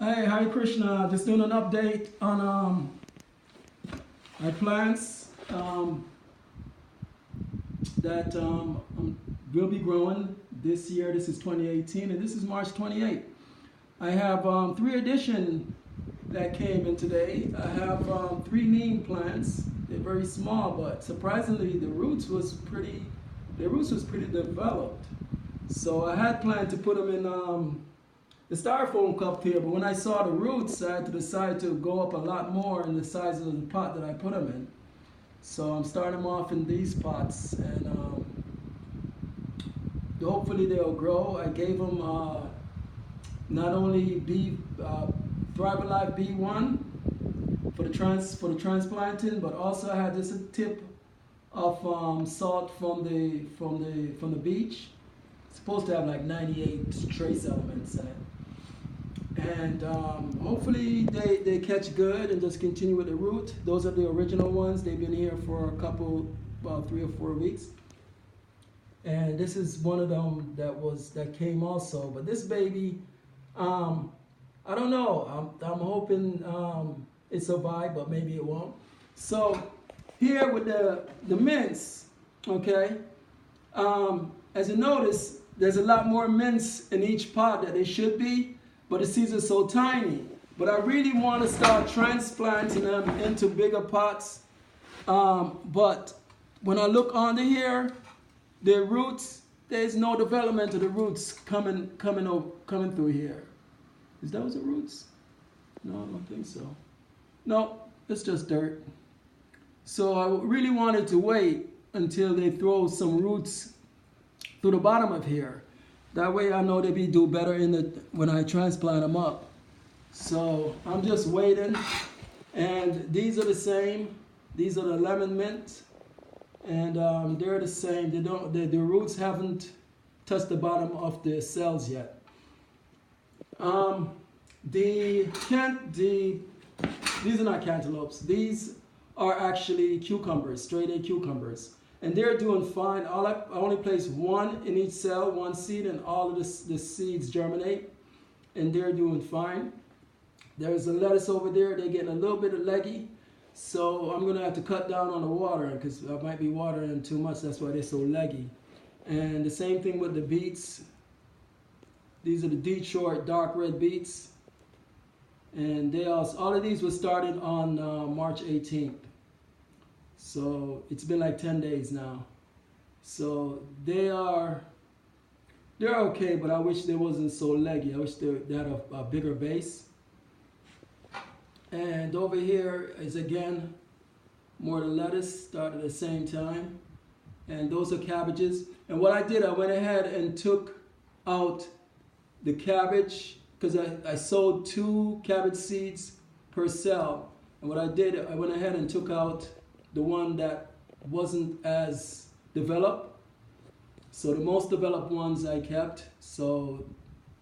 Hey, Hare Krishna. Just doing an update on my plants that will be growing this year. This is 2018, and this is March 28th. I have 3 additions that came in today. I have 3 neem plants. They're very small, but surprisingly, the roots was pretty developed. So I had planned to put them in the styrofoam cup here, but when I saw the roots, I had to decide to go up a lot more in the size of the pot that I put them in. So I'm starting them off in these pots, and hopefully they'll grow. I gave them not only Thrive Alive B1 for the transplanting, but also I had just a tip of salt from the beach. It's supposed to have like 98 trace elements in it. And hopefully they catch good and just continue with the root. Those are the original ones. They've been here for about 3 or 4 weeks. And this is one of them that came also. But this baby, I don't know. I'm hoping it survived, but maybe it won't. So here with the mints, okay. As you notice, there's a lot more mints in each pot that there should be, but the seeds are so tiny. But I really want to start transplanting them into bigger pots. But when I look under here, the roots, there's no development of the roots coming through here. Is those the roots? No, I don't think so. No, it's just dirt. So I really wanted to wait until they throw some roots through the bottom of here. That way I know they do better when I transplant them up. So I'm just waiting. And these are the same. These are the lemon mint. And they're the same. The roots haven't touched the bottom of the cells yet. These are not cantaloupes. These are actually cucumbers, straight A cucumbers. And they're doing fine. I only place 1 in each cell, 1 seed, and all of the seeds germinate. And they're doing fine. There's a lettuce over there. They're getting a little bit leggy. So I'm going to have to cut down on the watering because I might be watering them too much. That's why they're so leggy. And the same thing with the beets. These are the Detroit dark red beets. And all of these were started on March 18th. So it's been like 10 days now. So they're okay, but I wish they wasn't so leggy. I wish they had a bigger base. And over here is again more the lettuce, started at the same time. And those are cabbages. And what I did, I went ahead and took out the cabbage because I sowed 2 cabbage seeds per cell. And what I did, I went ahead and took out the one that wasn't as developed. So the most developed ones I kept, so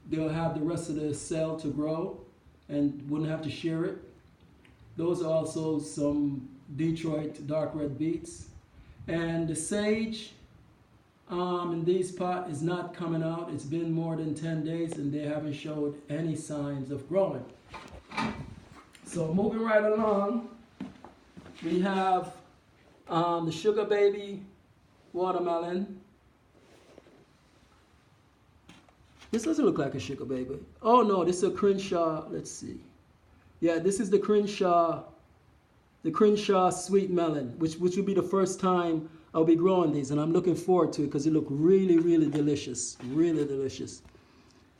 they'll have the rest of the cell to grow and wouldn't have to shear it. Those are also some Detroit dark red beets. And the sage in these pots is not coming out. It's been more than 10 days and they haven't showed any signs of growing. So moving right along, we have the sugar baby watermelon. This doesn't look like a sugar baby. Oh no, this is a Crenshaw. Let's see. Yeah, this is the Crenshaw sweet melon, which will be the first time I'll be growing these, and I'm looking forward to it because it look really, really delicious, really delicious.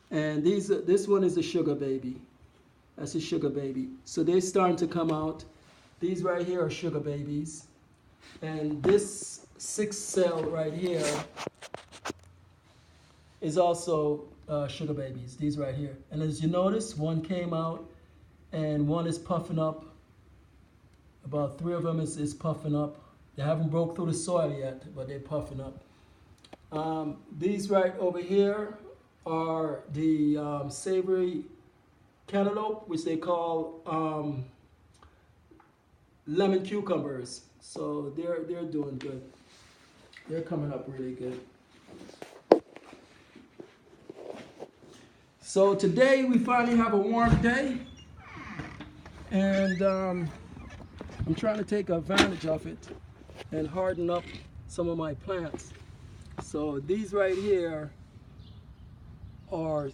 And this one is a sugar baby. That's a sugar baby. So they're starting to come out. These right here are sugar babies. And this 6th cell right here is also sugar babies, these right here. And as you notice, one came out and one is puffing up. About 3 of them is puffing up. They haven't broke through the soil yet, but they're puffing up. These right over here are the savory cantaloupe, which they call lemon cucumbers. So they're doing good. They're coming up really good. So today we finally have a warm day, and I'm trying to take advantage of it and harden up some of my plants. So these right here are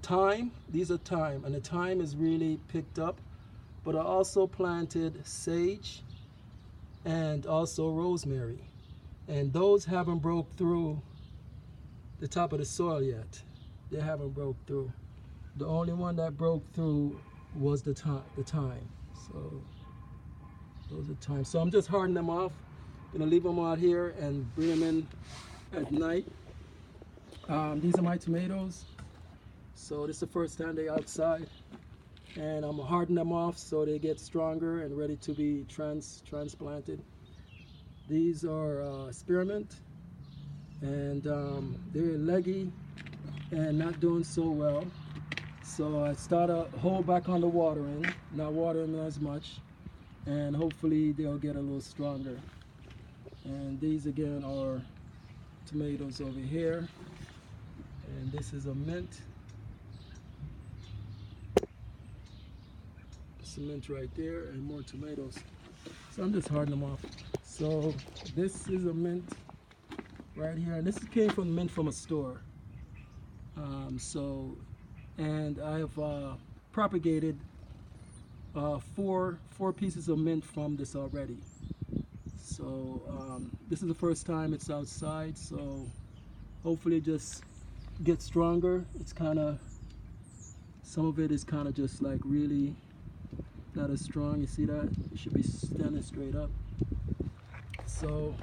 thyme. These are thyme, and the thyme is really picked up. But I also planted sage and also rosemary, and those haven't broke through the top of the soil yet. They haven't broke through. The only one that broke through was the thyme. So those are thyme. So I'm just hardening them off. Gonna leave them out here and bring them in at night. These are my tomatoes. So this is the first time they're outside, and I'm hardening them off so they get stronger and ready to be transplanted. These are spearmint, and they're leggy and not doing so well. So I started hold back on the watering, not watering them as much, and hopefully they'll get a little stronger. And these again are tomatoes over here, and this is a mint. Mint right there, and more tomatoes. So I'm just hardening them off. So this is a mint right here, and this came from the mint from a store. And I have propagated four pieces of mint from this already. So this is the first time it's outside, so hopefully it just gets stronger. It's kind of, some of it is kind of just like really not as strong. You see that? It should be standing straight up. So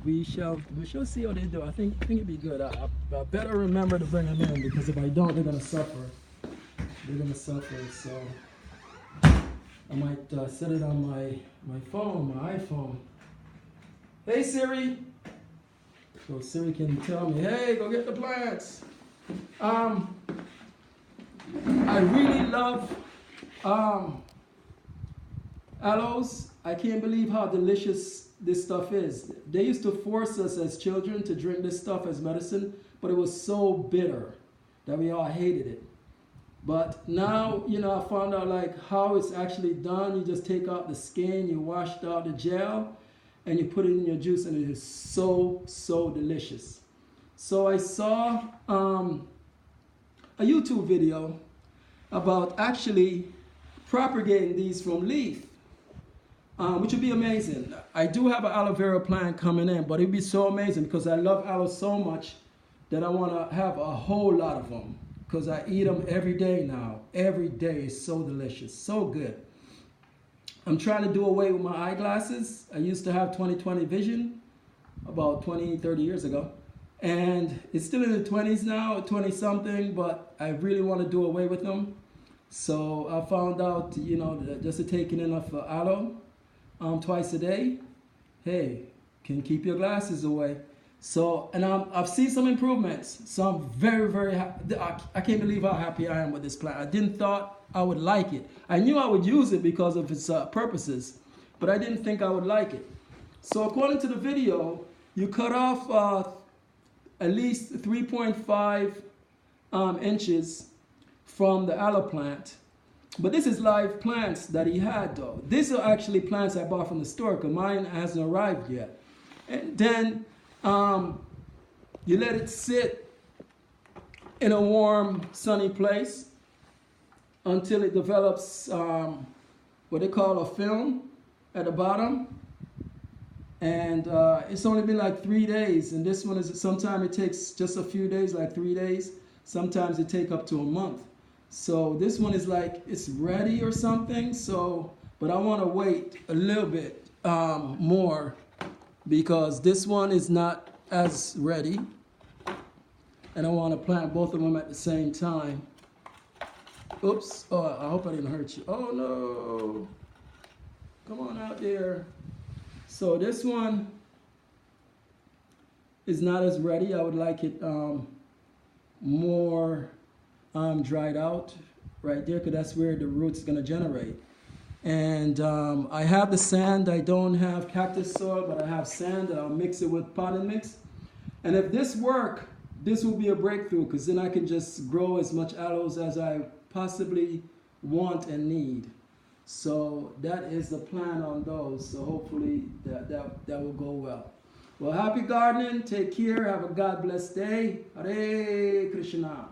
we shall see how they do. I think it'd be good. I better remember to bring them in, because if I don't, they're gonna suffer. They're gonna suffer. So I might set it on my phone, my iPhone. Hey Siri. So Siri can tell me, hey, go get the plants. I really love aloes. I can't believe how delicious this stuff is. They used to force us as children to drink this stuff as medicine, but it was so bitter that we all hated it. But now, you know, I found out like how it's actually done. You just take out the skin, you wash out the gel, and you put it in your juice, and it is so delicious. So I saw a YouTube video about actually propagating these from leaf, which would be amazing. I do have an aloe vera plant coming in, but it would be so amazing because I love aloe so much that I want to have a whole lot of them, because I eat them every day now. Every day is so delicious, so good. I'm trying to do away with my eyeglasses. I used to have 20/20 vision about 20-30 years ago. And it's still in the 20s now, 20 something, but I really want to do away with them. So I found out, you know, that just taking enough aloe twice a day, hey, can keep your glasses away. So, and I've seen some improvements. So I'm very happy. I can't believe how happy I am with this plant. I didn't thought I would like it. I knew I would use it because of its purposes, but I didn't think I would like it. So according to the video, you cut off at least 3.5 inches from the aloe plant. But this is live plants that he had though. These are actually plants I bought from the store because mine hasn't arrived yet. And then you let it sit in a warm, sunny place until it develops what they call a film at the bottom. And it's only been like 3 days, and this one is, sometimes it takes just a few days, like 3 days. Sometimes it take up to a month. So this one is like, it's ready or something. So, but I want to wait a little bit more, because this one is not as ready. And I want to plant both of them at the same time. Oops, oh, I hope I didn't hurt you. Oh no, come on out there. So this one is not as ready. I would like it more dried out right there, because that's where the root's gonna generate. And I have the sand. I don't have cactus soil, but I have sand, and I'll mix it with potting mix. And if this work, this will be a breakthrough because then I can just grow as much aloes as I possibly want and need. So that is the plan on those. So hopefully that will go well. Well, happy gardening. Take care. Have a God blessed day. Hare Krishna.